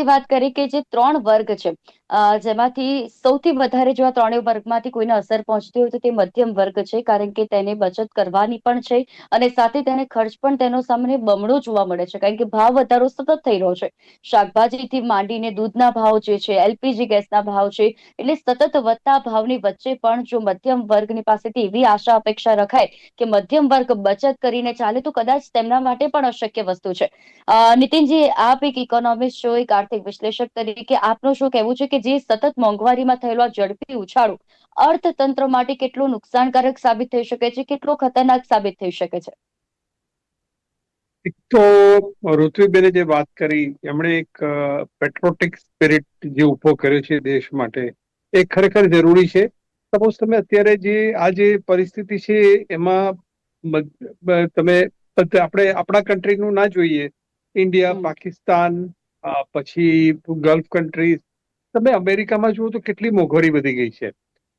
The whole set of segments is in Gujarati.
વાત કરી કે જે ત્રણ વર્ગ છે, જેમાંથી સૌથી વધારે જો આ ત્રણેય વર્ગમાંથી કોઈને અસર પહોંચતી હોય તો તે મધ્યમ વર્ગ છે, કારણ કે તેને બચત કરવાની પણ છે અને સાથે તેને ખર્ચ પણ તેનો સામે બમણો જોવા મળે છે, કારણ કે ભાવ વધારો સતત થઈ રહ્યો છે. શાકભાજીથી માંડીને દૂધના ભાવ જે છે, એલપીજી ગેસના ભાવ છે, એટલે સતત વધતા ભાવની વચ્ચે પણ જો મધ્યમ વર્ગની પાસેથી એવી આશા અપેક્ષા રખાય કે મધ્યમ વર્ગ બચત કરીને ચાલે તો કદાચ તેમના માટે પણ અશક્ય વસ્તુ છે. નીતિનજી, આપ એક ઇકોનોમિસ્ટ છો, એક આર્થિક વિશ્લેષક તરીકે આપનું શું કહેવું છે કે જે સતત મોંઘવારીમાં થયેલો ઝડપી ઉછાળો અર્થતંત્ર માટે કેટલું નુકસાનકારક સાબિત થઈ શકે છે, કેટલો ખતરનાક સાબિત થઈ શકે છે? એક તો ઋત્વિબેને જે વાત કરી, એમણે એક પેટ્રોટિક સ્પિરિટ જે ઉભો કર્યો છે દેશ માટે, એ ખરેખર જરૂરી છે. સપોઝ તમે અત્યારે જે આ જે પરિસ્થિતિ છે એમાં તમે આપણે આપણા કન્ટ્રીનું ના જોઈએ, ઇન્ડિયા, હમ. પાકિસ્તાન, પછી ગલ્ફ કન્ટ્રીઝ, તમે અમેરિકામાં જુઓ તો કેટલી મોંઘવારી વધી ગઈ છે.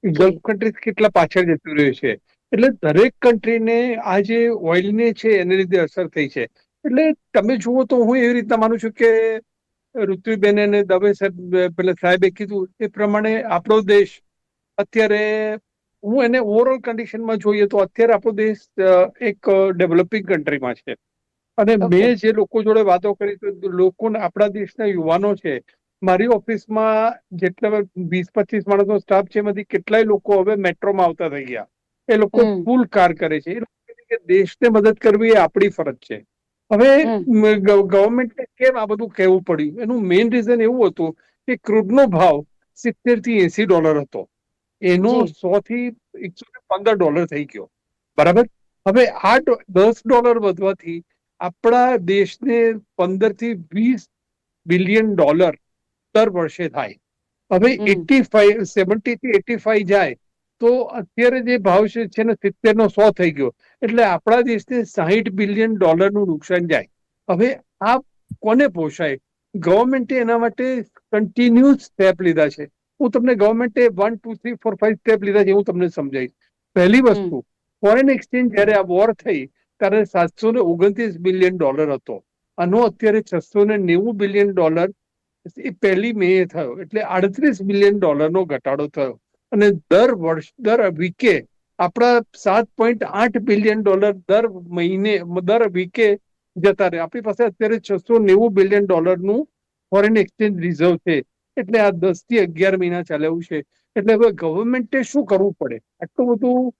ગલ્ફ જી. કન્ટ્રીઝ કેટલા પાછળ જતું રહ્યું છે. એટલે દરેક કન્ટ્રીને આ જે ઓઇલને છે એને લીધે અસર થઈ છે. એટલે તમે જુઓ તો હું એવી રીતના માનું છું કે ઋત્વિબેન અને દવે સાહેબ પેલા સાહેબે કીધું એ પ્રમાણે આપણો દેશ અત્યારે, હું એને ઓવરઓલ કન્ડિશનમાં જોઈએ તો અત્યારે આપણો દેશ એક ડેવલપિંગ કન્ટ્રીમાં છે. અને ઓકે. મેં જે લોકો જોડે વાતો કરી તો લોકોને, આપણા દેશના યુવાનો છે, મારી ઓફિસમાં જેટલા 20-25 માણસનો સ્ટાફ છે એમાંથી કેટલાય લોકો હવે મેટ્રોમાં આવતા થઈ ગયા. એ લોકો હમ. પુલ કાર કરે છે. એ લોકો કે દેશને મદદ કરવી એ આપણી ફરજ છે. હવે હમ. ગવર્મેન્ટને કેમ આ બધું કહેવું પડ્યું? એનું મેઇન રીઝન એવું હતું કે ક્રૂડનો ભાવ $70 થી $80 હતો. એનો જી. 100 થી $115 થઈ ગયો. બરાબર. હવે આ $10 વધવાથી આપણા દેશને $15 થી $20 બિલિયન દર વર્ષે થાય. હવે હમ. 70 થી 85 જાય તો અત્યારે જે ભાવ છે ને 70 નો 100 થઈ ગયો. એટલે આપણા દેશને $60 બિલિયન નું નુકસાન જાય. હવે આ કોને પોષાય? ગવર્મેન્ટે એના માટે કન્ટિન્યુઅસ સ્ટેપ લીધા છે. હું તમને ગવર્મેન્ટે 1, 2, 3, 4, 5 સ્ટેપ લીધા છે હું તમને સમજાવીશ. પહેલી હમ. વસ્તુ, ફોરેન એક્સચેન્જ જયારે આ વોર થઈ ત્યારે $729 બિલિયન હતો. આનો અત્યારે $690 બિલિયન એ પહેલી મે એ થયો, એટલે $38 બિલિયન નો ઘટાડો થયો. અને દર વીકે આપણા $7.8 બિલિયન દર વીકે જતા રહે. આપણી પાસે અત્યારે $690 બિલિયન નું ફોરેન એક્સચેન્જ રિઝર્વ છે. એટલે આ 10 થી 11 મહિના ચાલે એવું છે. એટલે હવે ગવર્મેન્ટે શું કરવું પડે? આટલું બધું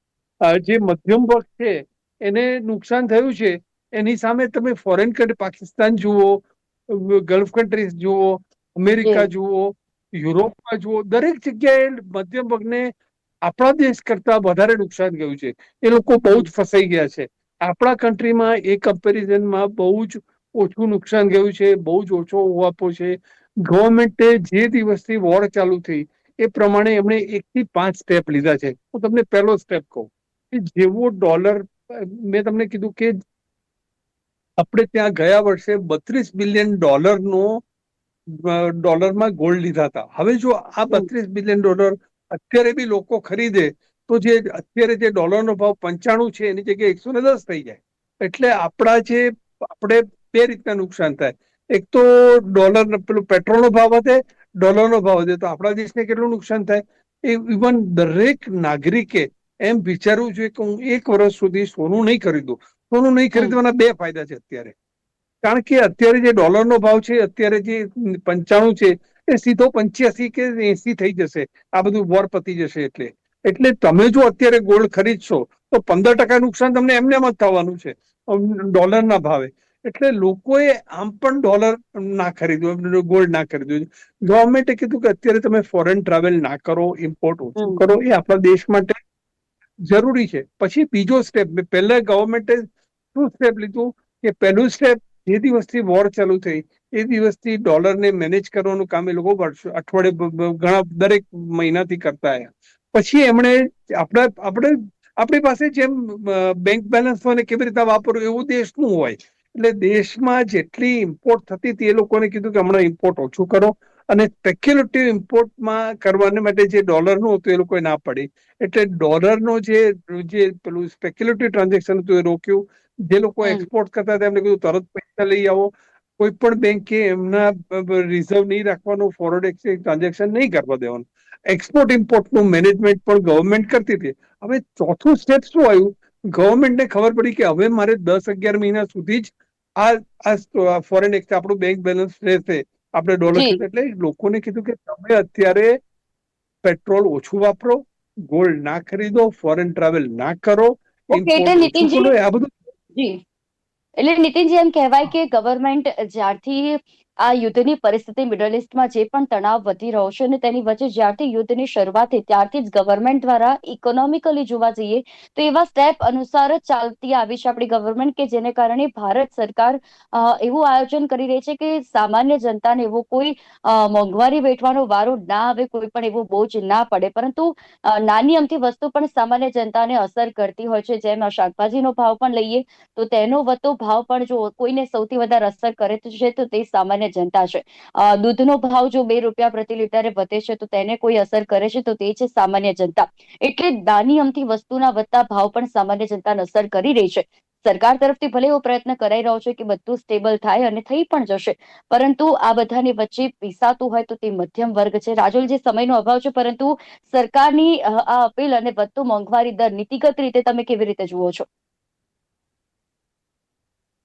જે મધ્યમ વર્ગ છે એને નુકસાન થયું છે, એની સામે તમે ફોરેન કન્ટ્રી, પાકિસ્તાન જુઓ, ગલ્ફ કન્ટ્રીઝ જુઓ, અમેરિકા જી. જુઓ, યુરોપમાં જુઓ, દરેક જગ્યાએ મધ્યમ વર્ગને આપણા દેશ કરતા વધારે નુકસાન ગયું છે. એ લોકો બહુ હમ. જ ફસાઈ ગયા છે. આપણા કન્ટ્રીમાં એ કમ્પેરિઝનમાં બહુ જ ઓછું નુકસાન ગયું છે, બહુ જ ઓછો આપો છે. ગવર્મેન્ટે જે દિવસથી વોર ચાલુ થઈ એ પ્રમાણે એમણે 1 થી 5 સ્ટેપ લીધા છે. હું તમને પહેલો સ્ટેપ કહું કે જેવો ડોલર, મેં તમને કીધું કે આપણે ત્યાં ગયા વર્ષે $32 બિલિયન નો ડોલરમાં ગોલ્ડ લીધા હતા. હવે જો આ હમ. $32 બિલિયન અત્યારે બી લોકો ખરીદે તો જે અત્યારે જે ડોલરનો ભાવ 95 છે એની જગ્યાએ 110 થઈ જાય. એટલે આપણે બે રીતના નુકસાન થાય. એક તો પેલું પેટ્રોલનો ભાવ વધે, ડોલરનો ભાવ વધે તો આપણા દેશને કેટલું નુકસાન થાય? એ ઇવન દરેક નાગરિકે એમ વિચારવું જોઈએ કે હું 1 વર્ષ સુધી સોનું નહીં ખરીદું. સોનું નહીં હમ. ખરીદવાના બે ફાયદા છે અત્યારે. કારણ કે અત્યારે જે ડોલરનો ભાવ છે, અત્યારે જે 95 છે, એ સીધો 85 કે 80 થઈ જશે. આ બધું વોર પતી જશે એટલે તમે જો અત્યારે ગોલ્ડ ખરીદશો તો 15% નુકસાન તમને એમને એમ જ થવાનું છે ડોલરના ભાવે. એટલે લોકોએ આમ પણ ડોલર ના ખરીદવું, ગોલ્ડ ના ખરીદવું. ગવર્મેન્ટે કીધું કે અત્યારે તમે ફોરેન ટ્રાવેલ ના કરો, ઇમ્પોર્ટ ઓછું હમ. કરો, એ આપણા દેશ માટે જરૂરી છે. પછી બીજો સ્ટેપ, પહેલા ગવર્મેન્ટે શું સ્ટેપ લીધું કે પહેલું સ્ટેપ, જે દિવસથી વોર ચાલુ થઈ એ દિવસથી ડોલરને મેનેજ કરવાનું કામ એ લોકો અઠવાડિયે ઘણા દરેક મહિનાથી કરતા. પછી એમણે આપણી પાસે જેમ બેંક બેલેન્સ હોય ને કેવી રીતના વાપરવું એવું દેશનું હોય. એટલે દેશમાં જેટલી ઇમ્પોર્ટ થતી હતી એ લોકોને કીધું કે હમણાં ઇમ્પોર્ટ ઓછું કરો. અને સ્પેક્યુલેટિવ ઇમ્પોર્ટમાં કરવાને માટે જે ડોલરનું હતું એ લોકોએ ના પાડી. એટલે ડોલરનો જે પેલું સ્પેક્યુલેટિવ ટ્રાન્ઝેક્શન હતું એ રોક્યું. જે લોકો હમ. એક્સપોર્ટ કરતા હતા એમને કીધું તરત પૈસા લઈ આવો. કોઈ પણ બેંકે એમના રિઝર્વ નહીં રાખવાનું, ફોરેન એક્સચેન્જ ટ્રાન્ઝેક્શન નહીં કરવા દેવાનું. એક્સપોર્ટ ઇમ્પોર્ટનું મેનેજમેન્ટ પણ ગવર્મેન્ટ કરતી હતી. હવે ચોથું સ્ટેપ શું આવ્યું? ગવર્મેન્ટને ખબર પડી કે હવે મારે 10-11 મહિના સુધી જ આ ફોરેન એક્સચેન્જ આપણું બેંક બેલેન્સ રહેશે, આપણે ડોલર જી. એટલે લોકોને કીધું કે તમે અત્યારે પેટ્રોલ ઓછું વાપરો, ગોલ્ડ ના ખરીદો, ફોરેન ટ્રાવેલ ના કરો, ઓકે, એટલે ઇમ્પોર્ટ ઓછું નીતિનજી, કરો, આ બધું. જી, એટલે નીતિનજી એમ કહેવાય કે ગવર્મેન્ટ જ્યારથી આ યુદ્ધની પરિસ્થિતિ મિડલ ઇસ્ટમાં જે પણ તણાવ વધી રહ્યો છે અને તેની વચ્ચે જ્યારથી યુદ્ધની શરૂઆત થઈ ત્યારથી જ ગવર્મેન્ટ દ્વારા ઇકોનોમિકલી જોવા જઈએ તો એવા સ્ટેપ અનુસાર જ ચાલતી આવી છે આપણી ગવર્મેન્ટ, કે જેને કારણે ભારત સરકાર એવું આયોજન કરી રહી છે કે સામાન્ય જનતાને એવો કોઈ મોંઘવારી વેઠવાનો વારો ના આવે, કોઈ પણ એવો બોજ ના પડે. પરંતુ નાની અમથી વસ્તુ પણ સામાન્ય જનતાને અસર કરતી હોય છે. જેમ શાકભાજીનો ભાવ પણ લઈએ તો તેનો વધતો ભાવ પણ જો કોઈને સૌથી વધારે અસર કરે છે તો તે સામાન્ય જનતા છે. દૂધનો ભાવ જો 2 રૂપિયા પ્રતિ લીટરે વધે છે તો તેને કોઈ અસર કરે છે તો તે છે સામાન્ય જનતા. એટલે નાની અમથી વસ્તુના વધતા ભાવ પણ સામાન્ય જનતાને અસર કરી રહી છે. સરકાર તરફથી ભલે એવો પ્રયત્ન કરાઈ રહ્યો છે કે બધું સ્ટેબલ થાય અને થઈ પણ જશે, પરંતુ આ બધાની વચ્ચે પીસાતું હોય તો તે મધ્યમ વર્ગ છે. રાજુલજી, સમયનો અભાવ છે, પરંતુ સરકારની આ અપીલ અને વધતો મોંઘવારી દર નીતિગત રીતે તમે કેવી રીતે જુઓ છો?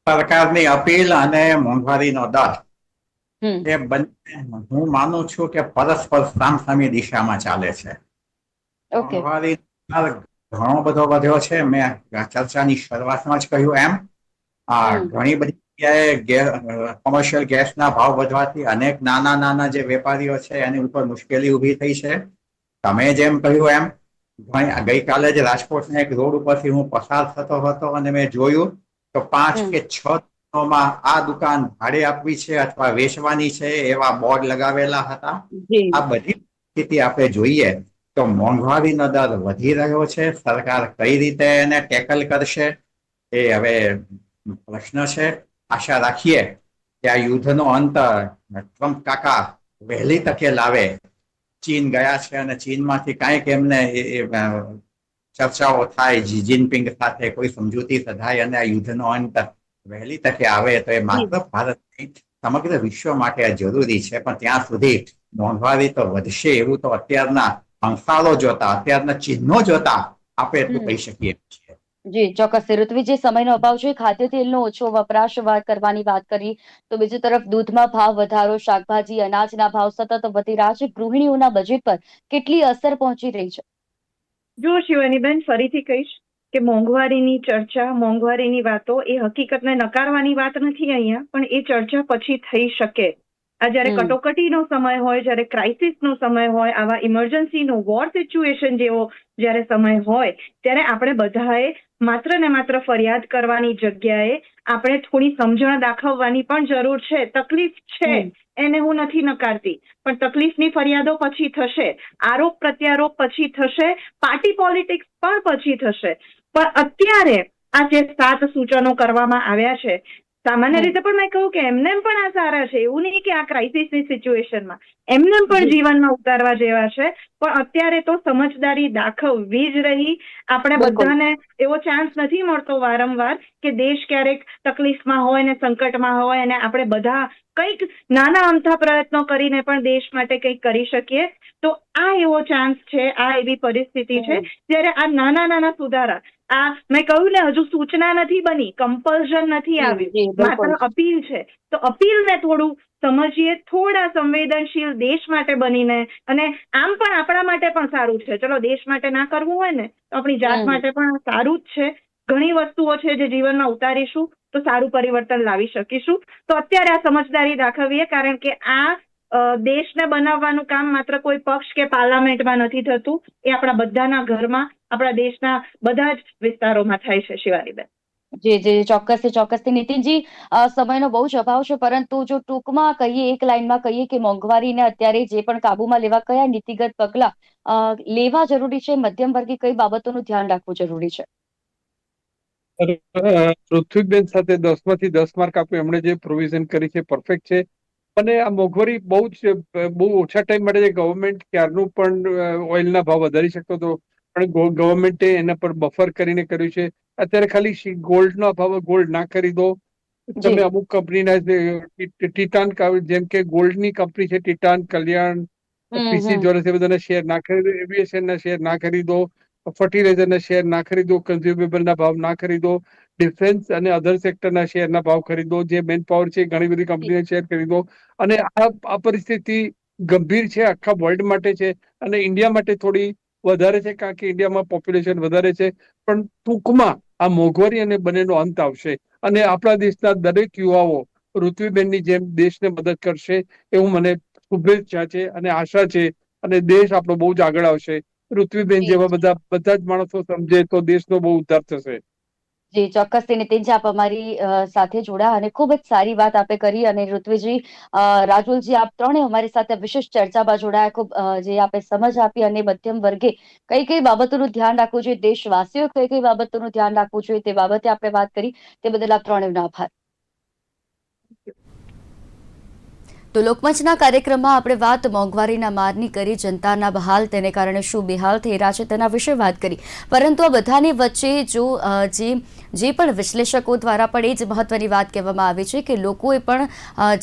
સરકારની અપીલ અને મોંઘવારીનો દર હમ. એ બંને હું માનું છું કે પરસ્પર સામસામી દિશામાં ચાલે છે. ઓકે. મોંઘવારી દર ઘણો બધો વધ્યો છે. મેં ચર્ચાની શરૂઆતમાં જ કહ્યું એમ ઘણી બધી જગ્યાએ કોમર્શિયલ ગેસના ભાવ વધવાથી અનેક નાના નાના જે વેપારીઓ છે એની ઉપર મુશ્કેલી ઊભી થઈ છે. તમે જેમ કહ્યું એમ ગઈકાલે જ રાજકોટના એક રોડ ઉપરથી હું પસાર થતો હતો અને મેં જોયું તો 5 કે 6 માં આ દુકાન ભાડે આપવી છે અથવા વેચવાની છે એવા બોર્ડ લગાવેલા હતા. આ બધી સ્થિતિ આપણે જોઈએ તો મોંઘવારીનો દર વધી રહ્યો છે. સરકાર કઈ રીતે એને ટેકલ કરશે એ હવે પ્રશ્ન છે. આશા રાખીએ કે આ યુદ્ધનો અંત ટ્રમ્પ કાકા વહેલી તકે લાવે. ચીન ગયા છે અને ચીનમાંથી કાંઈક એમને ચર્ચાઓ થાય જી જિનપિંગ સાથે, કોઈ સમજૂતી સધાય અને આ યુદ્ધનો અંત વહેલી તકે આવે તો એ માત્ર ભારત સમગ્ર વિશ્વ માટે આ જરૂરી છે. પણ ત્યાં સુધી મોંઘવારી તો વધશે એવું તો અત્યારના અંશાલો જોતા, અત્યારના ચિહ્નો જોતા આપણે એટલું કહી શકીએ છીએ. જી, ચોક્કસ. ઋત્વિજી, સમયનો અભાવ છે. ખાદ્ય તેલનો ઓછો વપરાશ કરવાની વાત કરી તો બીજી તરફ દૂધમાં ભાવ વધારો, શાકભાજી, અનાજના ભાવ સતત વધી રહ્યા છે. ગૃહિણીઓના બજેટ પર કેટલી અસર પહોંચી રહી છે? જો શિવાનીબેન, ફરીથી કહીશ કે મોંઘવારીની ચર્ચા, મોંઘવારીની વાતો એ હકીકતને નકારવાની વાત નથી અહીંયા, પણ એ ચર્ચા પછી થઈ શકે. આ જયારે કટોકટીનો સમય હોય, જયારે ક્રાઇસિસનો સમય હોય, આવા ઇમરજન્સીનો વોર સિચ્યુએશન જેવો જયારે સમય હોય, ત્યારે આપણે બધાએ માત્ર ને માત્ર ફરિયાદ કરવાની જગ્યાએ આપણે થોડી સમજણ દાખવવાની પણ જરૂર છે. તકલીફ છે એને હું નથી નકારતી, પણ તકલીફની ફરિયાદો પછી થશે, આરોપ પ્રત્યારોપ પછી થશે, પાર્ટી પોલિટિક્સ પણ પછી થશે. પણ અત્યારે આ જે 7 સૂચનો કરવામાં આવ્યા છે, સામાન્ય રીતે પણ મેં કહ્યું કે એમને પણ આ સારા છે. એવું નહીં કે આ ક્રાઇસિસની સિચ્યુએશનમાં એમને પણ જીવનમાં ઉતારવા જેવા છે. પણ અત્યારે તો સમજદારી દાખવવી જ રહી. આપણે બધાને એવો ચાન્સ નથી મળતો વારંવાર કે દેશ ક્યારેક તકલીફમાં હોય ને સંકટમાં હોય અને આપણે બધા કંઈક નાના અમથા પ્રયત્નો કરીને પણ દેશ માટે કંઈક કરી શકીએ. તો આ એવો ચાન્સ છે, આ એવી પરિસ્થિતિ છે જ્યારે આ નાના નાના સુધારા, આ મેં કહ્યું ને, હજુ સૂચના નથી બની, કમ્પલ્ઝન નથી આવ્યું, માત્ર અપીલ છે. તો અપીલને થોડું સમજીએ, થોડા સંવેદનશીલ દેશ માટે બનીને. અને આમ પણ આપણા માટે પણ સારું છે. ચલો, દેશ માટે ના કરવું હોય ને તો આપણી જાત માટે પણ સારું જ છે. ઘણી વસ્તુઓ છે જે જીવનમાં ઉતારીશું તો સારું પરિવર્તન લાવી શકીશું. તો અત્યારે આ સમજદારી દાખવીએ, કારણ કે આ દેશને બનાવવાનું કામ માત્ર કોઈ પક્ષ કે પાર્લામેન્ટમાં નથી થતું, એ આપણા બધાના ઘરમાં, આપણા દેશના બધા જ વિસ્તારોમાં થાય છે. શિવાનીબેન, જી જી, ચોક્કસથી. નીતિનજી, સમયનો બહુ જ અભાવ છે, પરંતુ જો ટૂંકમાં કહીએ, એક લાઈનમાં કહીએ કે મોંઘવારીને અત્યારે જે પણ કાબુમાં લેવા કયા નીતિગત પગલા લેવા જરૂરી છે, મધ્યમ વર્ગી કઈ બાબતોનું ધ્યાન રાખવું જરૂરી છે? પૃથ્વીબેન સાથે 10માંથી 10 માર્ક આપ્યું. એમણે જે પ્રોવિઝન કરી છે પરફેક્ટ છે. અને આ મોંઘવારી બહુ ઓછા ટાઈમ માટે ગવર્મેન્ટ ક્યારનું પણ ઓઇલના ભાવ વધારી શકતો હતો, પણ ગવર્મેન્ટે એના પર બફર કરીને કર્યું છે. અત્યારે ખાલી ગોલ્ડનો ભાવ, ગોલ્ડ ના ખરીદો, તમે અમુક કંપનીના ટિટાન જેમ કે ગોલ્ડની કંપની છે, ટિટાન, કલ્યાણ, પીસી જ્વેલર્સ, એ બધાના શેર ના ખરીદો, એવિએશનના શેર ના ખરીદો, ફર્ટિલાઇઝરના શેર ના ખરીદો, કન્ઝ્યુમેબલના ભાવ ના ખરીદો, ડિફેન્સ અને અધર સેક્ટરના શેરના ભાવ ખરીદો, જે મેન પાવર છે ઘણી બધી કંપનીના શેર ખરીદો. અને આ પરિસ્થિતિ ગંભીર છે, આખા વર્લ્ડ માટે છે અને ઇન્ડિયા માટે થોડી વધારે છે, કારણ કે ઇન્ડિયામાં પોપ્યુલેશન વધારે છે. પણ ટૂંકમાં આ મોંઘવારી અને બંનેનો અંત આવશે અને આપણા દેશના દરેક યુવાઓ ઋત્વિબેનની જેમ દેશને મદદ કરશે એવું મને શુભેચ્છા છે અને આશા છે, અને દેશ આપણો બહુ જ આગળ આવશે. ઋત્વિબેન જેવા બધા જ માણસો સમજે તો દેશનો બહુ ઉદ્ધાર થશે. જી ચોક્કસથી નીતિનજી, આપ અમારી સાથે જોડા અને ખૂબ જ સારી વાત આપે કરી. અને ઋત્વિજી, રાજુલજી, આપ ત્રણે અમારી સાથે વિશેષ ચર્ચામાં જોડાયા. ખૂબ જે આપે સમજ આપી અને મધ્યમ વર્ગે કઈ કઈ બાબતોનું ધ્યાન રાખવું જોઈએ, દેશવાસીઓ કઈ કઈ બાબતોનું ધ્યાન રાખવું જોઈએ, તે બાબતે આપણે વાત કરી. તે બદલ આપ ત્રણેયનો આભાર. તો લોકમંચના કાર્યક્રમમાં આપણે વાત મોંઘવારીના મારની કરી, જનતાના બહાલ, તેને કારણે શું બેહાલ થઈ રહ્યા છે તેના વિશે વાત કરી. પરંતુ આ બધાની વચ્ચે જો જે પણ વિશ્લેષકો દ્વારા પણ એ જ મહત્વની વાત કહેવામાં આવી છે કે લોકોએ પણ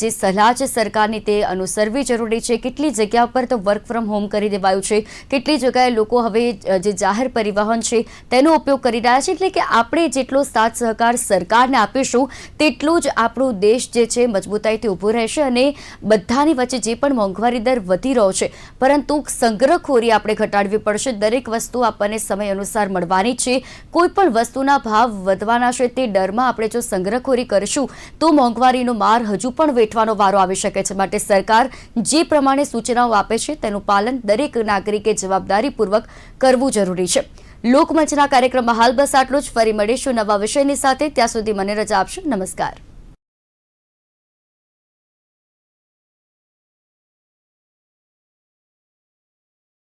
જે સલાહ છે સરકારની તે અનુસરવી જરૂરી છે. કેટલી જગ્યા પર તો વર્ક ફ્રોમ હોમ કરી દેવાયું છે, કેટલી જગ્યાએ લોકો હવે જે જાહેર પરિવહન છે તેનો ઉપયોગ કરી રહ્યા છે. એટલે કે આપણે જેટલો સાથ સહકાર સરકારને આપીશું તેટલું જ આપણો દેશ જે છે મજબૂતાઈથી ઊભો રહેશે. અને બધાની વચ્ચે જે પણ મોંઘવારી દર વધી રહ્યો છે, પરંતુ સંગ્રહખોરી આપણે ઘટાડવી પડશે. દરેક વસ્તુ આપણને સમય અનુસાર મળવાની છે. કોઈ પણ વસ્તુના ભાવ વધવાના છે તે ડરમાં આપણે જો સંગ્રહખોરી કરીશું તો મોંઘવારીનો માર હજુ પણ વેઠવાનો વારો આવી શકે છે. માટે સરકાર જે પ્રમાણે સૂચનાઓ આપે છે તેનું પાલન દરેક નાગરિકે જવાબદારીપૂર્વક કરવું જરૂરી છે. લોકમંચના કાર્યક્રમમાં હાલ બસ આટલું જ. ફરી મળીશું નવા વિષયની સાથે. ત્યાં સુધી મને રજા આપશો. નમસ્કાર.